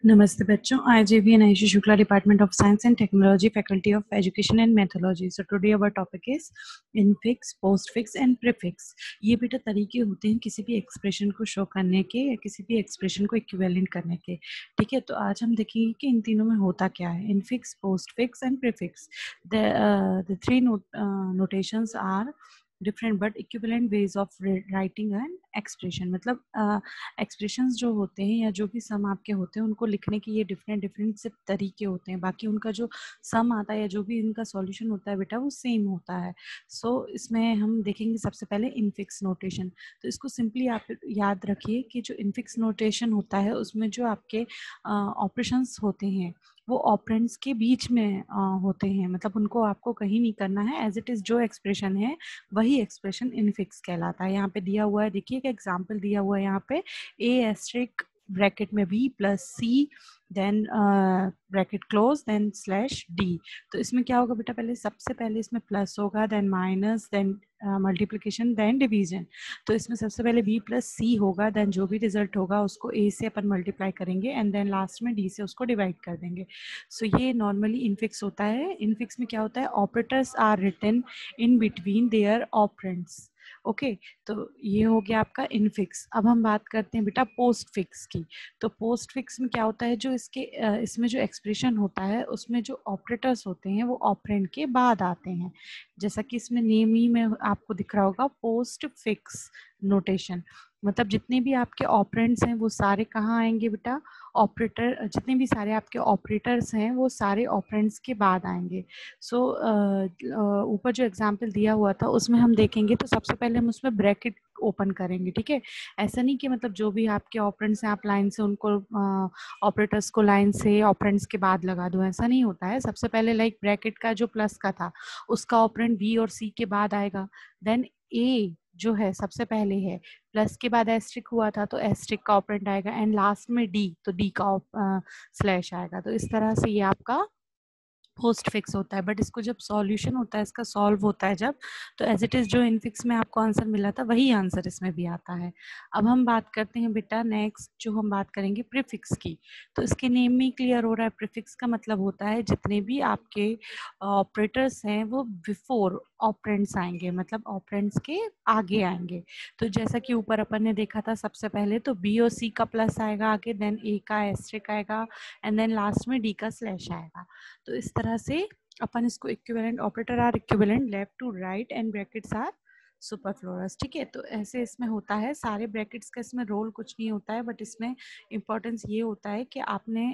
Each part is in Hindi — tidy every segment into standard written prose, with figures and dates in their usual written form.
नमस्ते बच्चों, I JV and Aisha Shukla, Department of Science and Technology, Faculty of Education and Methodology. So today our topic is infix, postfix and prefix. ये बेटा तरीके होते हैं किसी भी एक्सप्रेशन को शो करने के या किसी भी एक्सप्रेशन को इक्विवेलेंट करने के। ठीक है, तो आज हम देखेंगे कि इन तीनों में होता क्या है, infix, postfix and prefix. The three notations are different but equivalent ways of writing an expression. मतलब एक्सप्रेशंस जो होते हैं या जो भी सम आपके होते हैं उनको लिखने के ये डिफरेंट डिफरेंट से तरीके होते हैं. बाकी उनका जो सम आता है या जो भी इनका सॉल्यूशन होता है बेटा वो सेम होता है. इसमें हम देखेंगे सबसे पहले इनफिक्स नोटेशन. तो इसको सिंपली आप याद रखिए कि जो इनफिक्स नोटेशन होता है उसमें जो आपके ऑपरेशंस होते हैं वो ऑपरेंड्स के बीच में होते हैं. मतलब उनको आपको कहीं नहीं करना है, एज इट इज जो एक्सप्रेशन है वही एक्सप्रेशन इनफिक्स कहलाता है. यहाँ पे दिया हुआ है, देखिए एक एग्जांपल दिया हुआ है यहाँ पे, ए एस्ट्रिक ब्रैकेट में B plus C then bracket close then slash D. तो इसमें क्या होगा बेटा, सबसे पहले इसमें प्लस होगा, then minus, then multiplication, then division. तो इसमें सबसे पहले बी प्लस सी होगा, देन जो भी रिजल्ट होगा उसको ए से अपन मल्टीप्लाई करेंगे एंड देन लास्ट में डी से उसको डिवाइड कर देंगे. ये नॉर्मली इनफिक्स होता है. इनफिक्स में क्या होता है, operators are written in between their operands. Okay, तो ये हो गया आपका इनफिक्स. अब हम बात करते हैं बेटा पोस्ट फिक्स की. तो पोस्ट फिक्स में क्या होता है, जो इसमें जो एक्सप्रेशन होता है उसमें जो ऑपरेटर्स होते हैं वो ऑपरेंड के बाद आते हैं. जैसा कि इसमें नेम ही में आपको दिख रहा होगा, पोस्ट फिक्स नोटेशन. मतलब जितने भी आपके ऑपरेंड्स हैं वो सारे कहाँ आएंगे बेटा, ऑपरेटर, जितने भी सारे आपके ऑपरेटर्स हैं वो सारे ऑपरेंड्स के बाद आएंगे. ऊपर जो एग्जांपल दिया हुआ था उसमें हम देखेंगे तो सबसे पहले हम उसमें ब्रैकेट ओपन करेंगे. ठीक है, ऐसा नहीं कि मतलब जो भी आपके ऑपरेंड्स हैं आप लाइन से उनको ऑपरेटर्स को लाइन से ऑपरेंड्स के बाद लगा दो, ऐसा नहीं होता है. सबसे पहले लाइक ब्रैकेट का जो प्लस का था उसका ऑपरेंड बी और सी के बाद आएगा, देन ए जो है सबसे पहले है, प्लस के बाद एस्ट्रिक हुआ था तो एस्ट्रिक का ऑपरेंड आएगा एंड लास्ट में डी, तो डी का स्लैश आएगा. तो इस तरह से ये आपका पोस्ट फिक्स होता है. बट इसको जब सॉल्यूशन होता है, इसका सॉल्व होता है जब, तो एज इट इज जो इनफिक्स में आपको आंसर मिला था वही आंसर इसमें भी आता है. अब हम बात करते हैं बेटा नेक्स्ट, जो हम बात करेंगे प्रीफिक्स की. तो इसके नेम में क्लियर हो रहा है, प्रीफिक्स का मतलब होता है जितने भी आपके ऑपरेटर्स हैं वो बिफोर ऑपरेंड्स आएंगे, मतलब ऑपरेंड्स के आगे आएंगे. तो जैसा कि ऊपर अपन ने देखा था, सबसे पहले तो बी और सी का प्लस आएगा आगे, देन ए का एस्ट्रिक आएगा एंड देन लास्ट में डी का स्लैश आएगा. तो इस तरह से अपन इसको equivalent, operator are equivalent left to right and brackets are superfluous. ठीक है, तो ऐसे इसमें होता है. सारे ब्रैकेट्स का इसमें रोल कुछ नहीं होता है, बट इसमें इम्पोर्टेंस ये होता है कि आपने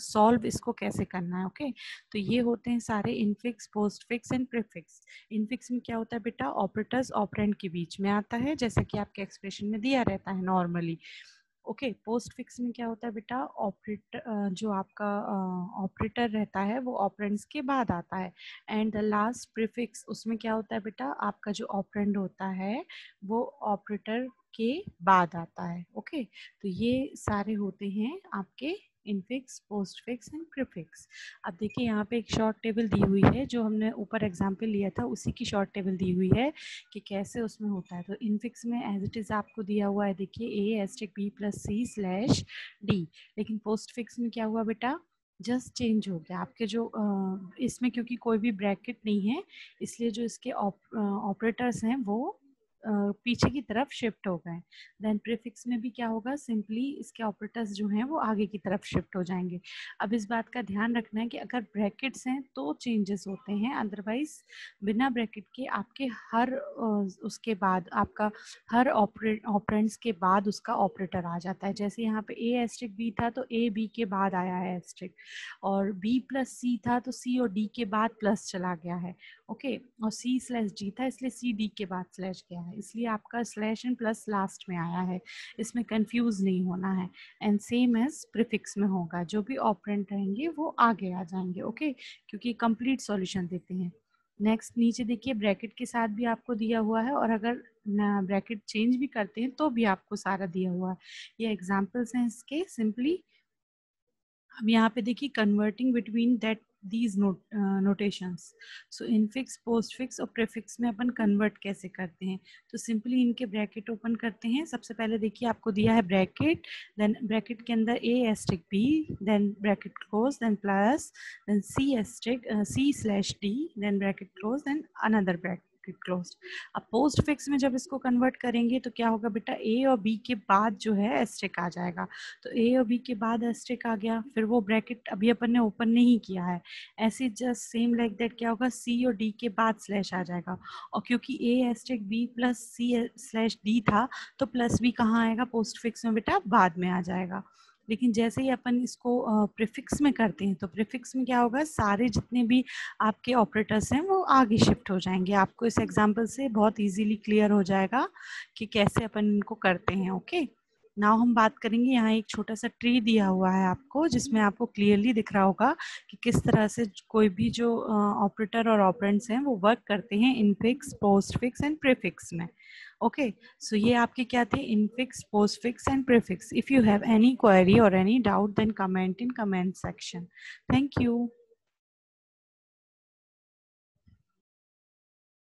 सॉल्व इसको कैसे करना है. ओके, तो ये होते हैं सारे infix, postfix and prefix. Infix में क्या होता है बेटा, ऑपरेटर्स ऑपरेंड के बीच में आता है जैसा कि आपके एक्सप्रेशन में दिया रहता है नॉर्मली. ओके, पोस्ट फिक्स में क्या होता है बेटा, ऑपरेटर, जो आपका ऑपरेटर रहता है वो ऑपरेंड्स के बाद आता है. एंड द लास्ट प्रीफिक्स, उसमें क्या होता है बेटा, आपका जो ऑपरेंड होता है वो ऑपरेटर के बाद आता है. ओके, तो ये सारे होते हैं आपके इनफिक्स, पोस्टफिक्स एंड प्रीफिक्स. अब देखिए यहाँ पे एक शॉर्ट टेबल दी हुई है, जो हमने ऊपर एग्जाम्पल लिया था उसी की शॉर्ट टेबल दी हुई है कि कैसे उसमें होता है. तो इनफिक्स में एज इट इज आपको दिया हुआ है, देखिए A asterisk B plus C slash D. लेकिन पोस्ट फिक्स में क्या हुआ बेटा, जस्ट चेंज हो गया आपके जो इसमें, क्योंकि कोई भी ब्रैकेट नहीं है इसलिए जो इसके ऑपरेटर्स हैं वो पीछे की तरफ शिफ्ट हो गए. देन प्रीफिक्स में भी क्या होगा, सिंपली इसके ऑपरेटर्स जो हैं वो आगे की तरफ शिफ्ट हो जाएंगे. अब इस बात का ध्यान रखना है कि अगर ब्रैकेट्स हैं तो चेंजेस होते हैं, अदरवाइज बिना ब्रैकेट के आपके हर उसके बाद आपका हर ऑपरेंड्स के बाद उसका ऑपरेटर आ जाता है. जैसे यहाँ पे ए एस्ट्रिक बी था तो ए बी के बाद आया है एस्ट्रिक, और बी प्लस सी था तो सी और डी के बाद प्लस चला गया है. ओके, और सी स्लैश डी था इसलिए सी डी के बाद स्लैश गया है, इसलिए आपका स्लैश एंड प्लस लास्ट में आया है. इसमें कंफ्यूज नहीं होना है. एंड सेम एज प्रीफिक्स में होगा, जो भी ऑपरेंट रहेंगे वो आगे आ जाएंगे. ओके, क्योंकि कंप्लीट सॉल्यूशन देते हैं. नेक्स्ट नीचे देखिए ब्रैकेट के साथ भी आपको दिया हुआ है, और अगर ब्रैकेट चेंज भी करते हैं तो भी आपको सारा दिया हुआ है. ये एग्जांपल्स हैं इसके. सिंपली अब यहाँ पे देखिए converting between that these notations, so infix, postfix और प्रीफिक्स में अपन कन्वर्ट कैसे करते हैं। तो सिंपली इनके ब्रैकेट ओपन करते हैं। सबसे पहले देखिए आपको दिया है ब्रैकेट, देन ब्रैकेट के अंदर A asterisk B, then bracket close, then plus, then C asterisk C slash D, then bracket close, then another bracket close. अब पोस्ट फिक्स में जब इसको कन्वर्ट करेंगे तो क्या होगा बेटा, ए और बी के बाद जो है एस्ट्रिक आ जाएगा। तो ए और बी के बाद एस्ट्रिक आ गया, फिर वो ब्रैकेट अभी अपन ने ओपन नहीं किया है, ऐसे जस्ट सेम लाइक दैट क्या होगा, सी और डी के बाद स्लैश आ जाएगा। और क्योंकि A asterisk B plus C slash D था, तो प्लस बी कहाँ आएगा, पोस्ट फिक्स में बेटा बाद में आ जाएगा। लेकिन जैसे ही अपन इसको प्रीफिक्स में करते हैं तो प्रीफिक्स में क्या होगा, सारे जितने भी आपके ऑपरेटर्स हैं वो आगे शिफ्ट हो जाएंगे। आपको इस एग्जांपल से बहुत इजीली क्लियर हो जाएगा कि कैसे अपन इनको करते हैं। ओके, नाउ हम बात करेंगे, यहाँ एक छोटा सा ट्री दिया हुआ है आपको, जिसमें आपको क्लियरली दिख रहा होगा कि किस तरह से कोई भी जो ऑपरेटर और ऑपरेंड्स हैं वो वर्क करते हैं इनफिक्स, पोस्टफिक्स एंड प्रीफिक्स में। ओके, सो ये आपके क्या थे, infix, postfix and prefix. If you have any query or any doubt then comment in comment section. Thank you.